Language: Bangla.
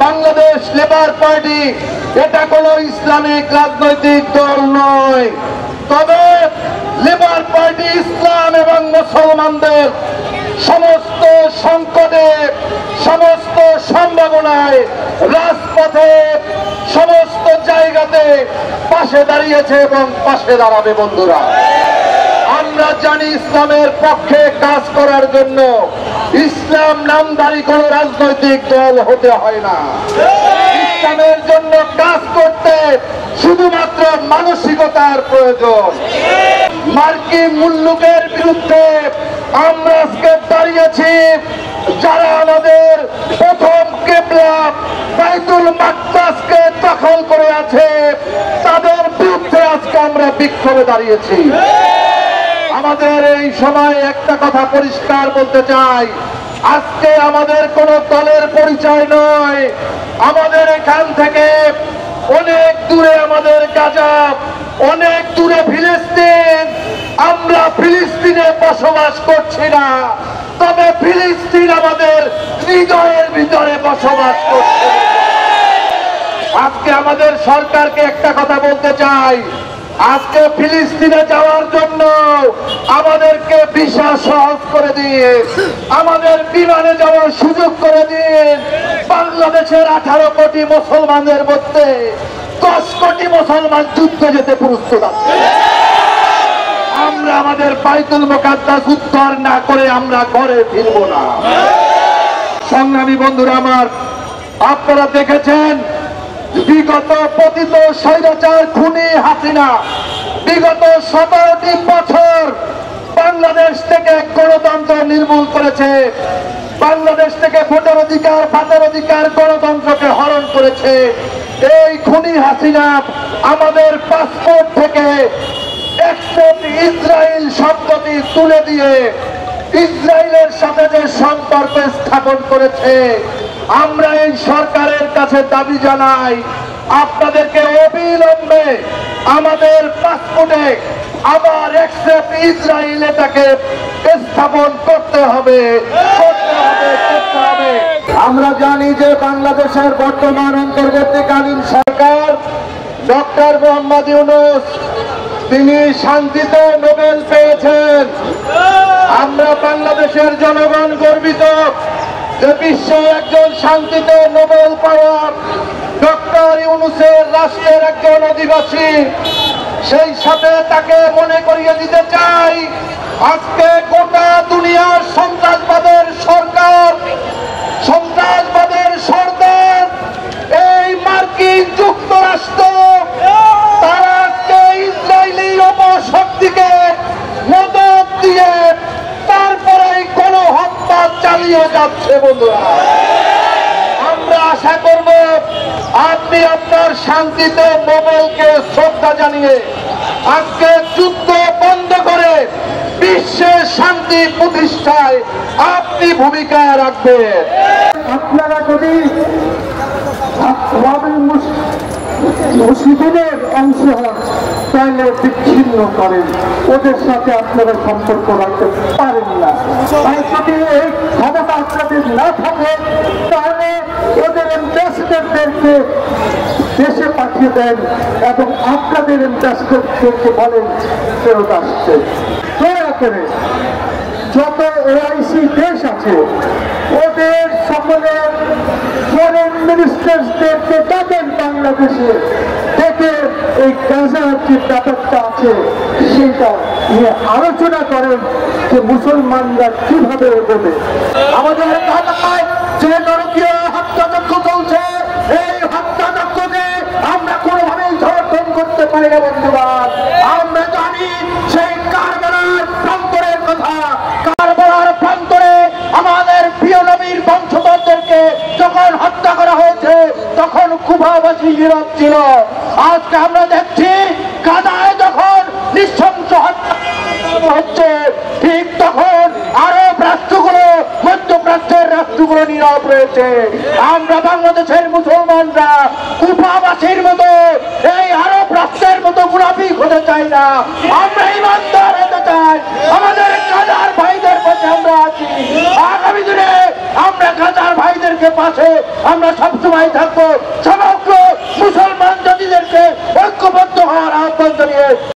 বাংলাদেশ লেবার পার্টি এটা কোনো ইসলামিক রাজনৈতিক দল নয়, তবে লেবার পার্টি ইসলাম এবং মুসলমানদের সমস্ত সংকটে, সমস্ত সম্ভাবনায়, রাজপথে, সমস্ত জায়গাতে পাশে দাঁড়িয়েছে এবং পাশে দাঁড়াবে। বন্ধুরা, আমরা জানি ইসলামের পক্ষে কাজ করার জন্য ইসলাম নামধারী কোন রাজনৈতিক দল হতে হয় না। ইসলামের জন্য কাজ করতে শুধুমাত্র মানসিকতার প্রয়োজন। মার্কিন মুল্লুকের বিরুদ্ধে আমরা আজকে দাঁড়িয়েছি। যারা আমাদের প্রথম কিবলা বাইতুল মাকদাসকে দখল করে আছে, তাদের বিরুদ্ধে আজকে আমরা বিক্ষোভে দাঁড়িয়েছি। আমাদের এই সময় একটা কথা পরিষ্কার বলতে চাই, আজকে আমাদের কোন দলের পরিচয় নয়। আমাদের এখান থেকে অনেক দূরে আমাদের গাজা, অনেক দূরে ফিলিস্তিন। আমরা ফিলিস্তিনে বসবাস করছি না, তবে ফিলিস্তিন আমাদের হৃদয়ের ভিতরে বসবাস করছে। আজকে আমাদের সরকারকে একটা কথা বলতে চাই, আজকে ফিলিস্তিনে যাওয়ার জন্য আমাদেরকে ভিসা সহজ করে দিয়ে, আমাদের বিমানে যাওয়ার সুযোগ করে দিন। বাংলাদেশের 18 কোটি মুসলমানদের মধ্যে 10 কোটি মুসলমান যুদ্ধে যেতে প্রস্তুত আছে। আমরা আমাদের বাইতুল মুকাদ্দাস উদ্ধার না করে আমরা ঘরে ফিরব না। সংগ্রামী বন্ধুরা আমার, আপনারা দেখেছেন বিগত পতিত স্বৈরাচার খুনি হাসিনা বিগত 17টি বছর বাংলাদেশ থেকে গণতন্ত্র নির্মূল করেছে। বাংলাদেশ থেকে ভোটের অধিকার, ভাতের অধিকার, গণতন্ত্রকে হরণ করেছে। এই খুনি হাসিনা আমাদের পাসপোর্ট থেকে এক্সেপ্ট ইসরায়েল শব্দটি তুলে দিয়ে ইসরায়েলের সাথে যে সম্পর্ক স্থাপন করেছে, আমরা এই সরকারের কাছে দাবি জানাই, আপনাদেরকে অবিলম্বে আমাদের পাসপোর্টে আবার এক্সেপ্ট ইসরায়েল এটাকে স্থাপন করতে হবে। আমরা জানি যে বাংলাদেশের বর্তমান অন্তর্বর্তীকালীন সরকার ডক্টর মোহাম্মদ ইউনূস, তিনি শান্তিতে নোবেল পেয়েছেন। আমরা বাংলাদেশের জনগণ গর্বিত যে বিশ্বে একজন শান্তিতে নোবেল পাওয়া ডক্টর ইউনূসের রাষ্ট্রের একজন অধিবাসী। সেই সাথে তাকে মনে করিয়ে দিতে চাই, আজকে গোটা দুনিয়ার সন্ত্রাসবাদের সরকার, সন্ত্রাসবাদের সরকার এই মার্কিন যুক্তরাষ্ট্র, তারা আজকে ইসরায়েলি অপশক্তিকে মদদ দিয়ে তারপরে কোন হত্যা চালিয়ে যাচ্ছে। বন্ধুরা, আমরা আশা করব আপনি আপনার শান্তিতে নোবেলকে শ্রদ্ধা জানিয়ে আজকে যুদ্ধ বন্ধ করে বিশ্বের শান্তি প্রতিষ্ঠায় আপনি ভূমিকা রাখবেন। আপনারা যদি মুসলিমের অংশ হন তাহলে বিচ্ছিন্ন করেন, ওদের সাথে আপনারা সম্পর্ক রাখতে পারেন না। তাই যদি এই ক্ষমতা আপনাদের না থাকে তাহলে ওদের অ্যাম্বাসেডরদেরকে দেশে পাঠিয়ে দেন এবং আপনাদের অ্যাম্বাসেডরদেরকে বলেন ফেরত আসছে। দয়া করে যত OIC দেশ আছে ওদের সকলের ফরেন মিনিস্টারদেরকে ডাকেন বাংলাদেশে, থেকে এই গাজার যে ব্যাপারটা আছে সেটা নিয়ে আলোচনা করেন যে মুসলমানরা কিভাবে এগোবে। আমাদের গাজায় যে নরকীয় হত্যাযজ্ঞ চলছে, এই হত্যাযজ্ঞকে আমরা কোনোভাবেই সমর্থন করতে পারি না। বন্ধুরা, আমরা জানি সেই কারবালার প্রান্তরের কথা। কারবালার প্রান্তরে আমাদের প্রিয় নবীর বংশধরদেরকে যখন হত্যা করা হয়েছে তখন কুফাবাসী নীরব ছিল। আজকে আমরা দেখছি গাজায় যখন নৃশংস হত্যা হচ্ছে, ঠিক তখন আরব রাষ্ট্রগুলো, মধ্যপ্রাচ্যের রাষ্ট্রগুলো নীরব রয়েছে। আমরা বাংলাদেশের মুসলমানরা কুফাবাসীর মতো, এই আরব রাষ্ট্রের মতো মুনাফিক হতে চাই না। আমরা ইমানদার হতে চাই। আমাদের গাজার ভাইদের পাশে আমরা আছি। আগামী দিনে আমরা গাজার ভাইদেরকে পাশে আমরা সবসময় সবসময় থাকবো। সমগ্র মুসলমান জাতিদেরকে ঐক্যবদ্ধ হওয়ার আহ্বান জানিয়ে